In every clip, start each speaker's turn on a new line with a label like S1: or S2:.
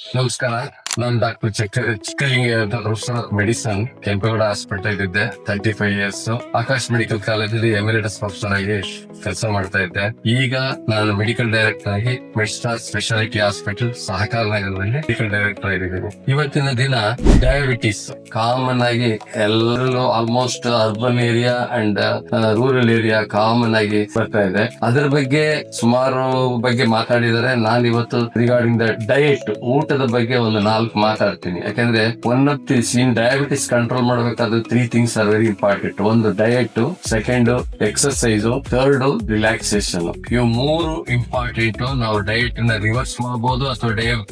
S1: ನಮಸ್ಕಾರ. ನಾನು doctor Chikkalinga professor of medicine, Kempegowda hospital ಇದ್ದೆ. 35 ಇಯರ್ಸ್ ಆಕಾಶ್ ಮೆಡಿಕಲ್ ಕಾಲೇಜಲ್ಲಿ ಎಮಿರೇಟಸ್ ಪ್ರೊಫೆಸರ್ ಆಗಿ ಕೆಲಸ ಮಾಡ್ತಾ ಇದ್ದೆ. ಈಗ ನಾನು ಮೆಡಿಕಲ್ ಡೈರೆಕ್ಟರ್ ಆಗಿ ಮೆಡ್ಸ್ಟಾರ್ ಸ್ಪೆಷಾಲಿಟಿ ಹಾಸ್ಪಿಟಲ್ ಸಹಕಾರ ನಗರದಲ್ಲಿ ಮೆಡಿಕಲ್ ಡೈರೆಕ್ಟರ್ ಆಗಿದ್ದೀನಿ. ಇವತ್ತಿನ ದಿನ ಡಯಾಬಿಟಿಸ್ ಕಾಮನ್ ಆಗಿ ಎಲ್ಲರೂ almost urban area and rural area common ಆಗಿ ಬರ್ತಾ ಇದೆ. ಅದರ ಬಗ್ಗೆ ಸುಮಾರು ಬಗ್ಗೆ ಮಾತಾಡಿದರೆ ನಾನು ಇವತ್ತು ರಿಗಾರ್ಡಿಂಗ್ ದ ಡಯಟ್, ಊಟದ ಬಗ್ಗೆ ಒಂದು 4 ಮಾತಾಡ್ತೀನಿ. ಯಾಕಂದ್ರೆ one of this in diabetes control ಮಾಡಬೇಕಾದ್ರೆ 3 ಥಿಂಗ್ಸ್ ಆರ್ ವೆರಿ ಇಂಪಾರ್ಟೆಂಟ್. ಒಂದು diet, second exercise, third relaxation. ಇವು 3 ಇಂಪಾರ್ಟೆಂಟ್. ನಾವು ಡಯಟ್ ನ ರಿವರ್ಸ್ ಮಾಡಬಹುದು ಅಥವಾ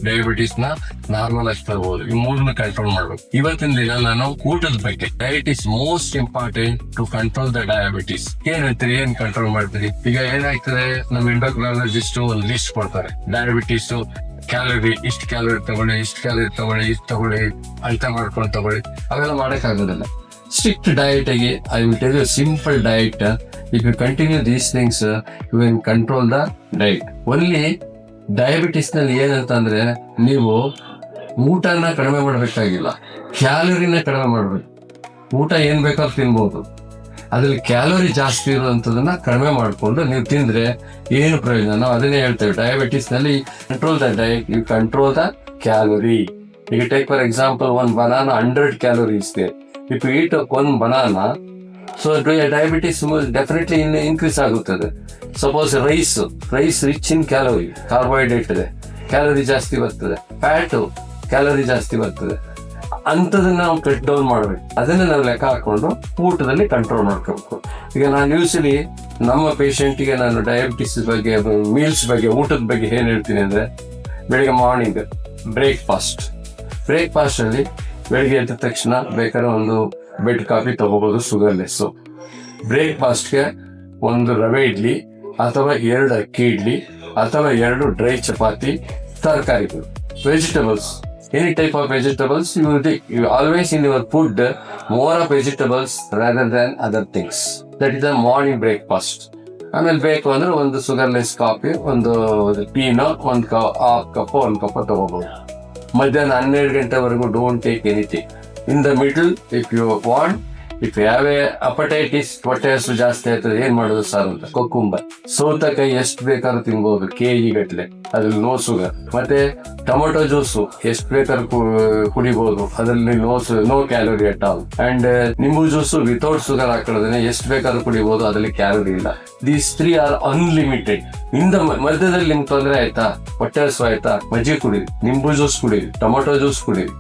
S1: ಡಯಾಬಿಟಿಸ್ ನ ನಾರ್ಮಲ್ ಆಗಿ ತರಬಹುದು. ಈ 3ನ ಕಂಟ್ರೋಲ್ ಮಾಡ್ಬೇಕು. ಇವತ್ತಿನ ದಿನ ನಾನು ಊಟದ ಬಗ್ಗೆ, diet is most important to control the diabetes. ಏನಂತೀರಿ, ಏನ್ ಕಂಟ್ರೋಲ್ ಮಾಡ್ತೀರಿ? ಈಗ ಏನಾಗ್ತದೆ, ನಮ್ಮ ಎಂಡೋಕ್ರೈನಾಲಜಿಸ್ಟ್ ಒಂದು ಲಿಸ್ಟ್ ಕೊಡ್ತಾರೆ. ಡಯಾಬಿಟಿಸ್ ಕ್ಯಾಲರಿ, ಇಷ್ಟು ಕ್ಯಾಲರಿ ತಗೊಳ್ಳಿ, ಇಷ್ಟು ಕ್ಯಾಲರಿ ತಗೊಳ್ಳಿ, ಇಷ್ಟು ತಗೊಳ್ಳಿ, ಅಳ್ತ ಮಾಡ್ಕೊಂಡು ತಗೊಳ್ಳಿ. ಅವೆಲ್ಲ ಮಾಡಕ್ ಆಗೋದಿಲ್ಲ. ಸ್ಟ್ರಿಕ್ಟ್ ಡಯಟ್ ಆಗಿ I will tell you simple diet. If you continue these things you will control the diet. Only diabetes ನಲ್ಲಿ ಏನಂತಂದ್ರೆ, ನೀವು ಊಟನ ಕಡಿಮೆ ಮಾಡ್ಬೇಕಾಗಿಲ್ಲ, ಕ್ಯಾಲರಿನ ಕಡಿಮೆ ಮಾಡ್ಬೇಕು. ಊಟ ಏನ್ ಬೇಕಾದ್ರೂ ತಿನ್ಬಹುದು, ಅದ್ರಲ್ಲಿ ಕ್ಯಾಲೋರಿ ಜಾಸ್ತಿ ಇರುವಂತದನ್ನ ಕಡಿಮೆ ಮಾಡ್ಕೊಂಡು ನೀವು ತಿಂದ್ರೆ ಏನು ಪ್ರಯೋಜನ? ನಾವು ಅದನ್ನೇ ಹೇಳ್ತೇವೆ, ಡಯಾಬಿಟಿಸ್ ನಲ್ಲಿ control the diet, you control the calorie. ಈಗ take for example, one banana 100 calories there. If you eat one banana, so diabetes definitely increase ಆಗುತ್ತದೆ. Suppose rice rich in calorie, carbohydrate ಇದೆ, ಕ್ಯಾಲೋರಿ ಜಾಸ್ತಿ ಬರ್ತದೆ. Fat, calorie ಜಾಸ್ತಿ ಬರ್ತದೆ. ಅಂತದನ್ನ ನಾವು cut down ಮಾಡ್ಬೇಕು. ಅದನ್ನ ನಾವು ಲೆಕ್ಕ ಹಾಕೊಂಡು ಊಟದಲ್ಲಿ ಕಂಟ್ರೋಲ್ ಮಾಡ್ಕೋಬೇಕು. ಈಗ ನಾನು ಯೂಶಲಿ ನಮ್ಮ ಪೇಷಂಟ್ಗೆ ನಾನು ಡಯಾಬಿಟಿಸ್ ಬಗ್ಗೆ, ಮೀಲ್ಸ್ ಬಗ್ಗೆ, ಊಟದ ಬಗ್ಗೆ ಏನ್ ಹೇಳ್ತೀನಿ ಅಂದ್ರೆ, ಬೆಳಿಗ್ಗೆ ಮಾರ್ನಿಂಗ್ ಬ್ರೇಕ್ಫಾಸ್ಟ್ ಅಲ್ಲಿ ಬೆಳಿಗ್ಗೆ ಎದ್ದ ತಕ್ಷಣ ಬೇಕಾದ್ರೆ ಒಂದು ಬೆಡ್ ಕಾಫಿ ತಗೋಬಹುದು, ಶುಗರ್ಲೆಸ್. ಬ್ರೇಕ್ಫಾಸ್ಟ್ಗೆ ಒಂದು ರವೆ ಇಡ್ಲಿ ಅಥವಾ 2 ಅಕ್ಕಿ ಇಡ್ಲಿ ಅಥವಾ 2 ಡ್ರೈ ಚಪಾತಿ, ತರಕಾರಿಗಳು, vegetables, any type of vegetables. You always in your food more of vegetables rather than other things. That is the morning breakfast. ಆಮೇಲೆ ಬೇಕು ಅಂದ್ರೆ ಒಂದು ಶುಗರ್ಲೆಸ್ ಕಾಫಿ, ಒಂದು ಟೀನ, ಒಂದು ಕಪ್ ತಗೋಬಹುದು. ಮಧ್ಯಾಹ್ನ 12 ಗಂಟೆವರೆಗೂ don't take anything. In the middle if you want, if you have a appetites, ಹೊಟ್ಟೆ ಹಸು ಜಾಸ್ತಿ ಆಯ್ತದೆ, ಏನ್ ಮಾಡೋದು ಸರ್ ಅಂತ, ಕೊಕ್ಕುಂಬರ್, ಸೌತೆಕಾಯಿ ಎಷ್ಟು ಬೇಕಾದ್ರೂ ತಿನ್ಬಹುದು, kg ಗಟ್ಲೆ, ಅದ್ರಲ್ಲಿ ನೋ ಶುಗರ್. ಮತ್ತೆ ಟೊಮೆಟೊ ಜ್ಯೂಸು ಎಷ್ಟು ಬೇಕಾದ್ರೂ ಕುಡಿಬಹುದು, ಅದರಲ್ಲಿ no calorie at all. And ನಿಂಬು ಜ್ಯೂಸು ವಿತೌಟ್ ಶುಗರ್ ಹಾಕೊಳ್ಳೋದನ್ನ ಎಷ್ಟು ಬೇಕಾದ್ರೂ ಕುಡಿಬಹುದು, ಅದರಲ್ಲಿ ಕ್ಯಾಲೋರಿ ಇಲ್ಲ. These 3 are unlimited. ಇಂದ ಮಧ್ಯದಲ್ಲಿ ನಿಮ್ಗೆ ತೊಂದರೆ ಆಯ್ತಾ, ಹೊಟ್ಟೆ ಹಸು ಆಯ್ತಾ, ಮಜ್ಜಿಗೆ ಕುಡೀರಿ, ನಿಂಬು ಜ್ಯೂಸ್ ಕುಡೀರಿ, ಟೊಮೆಟೊ ಜ್ಯೂಸ್ ಕುಡೀರಿ,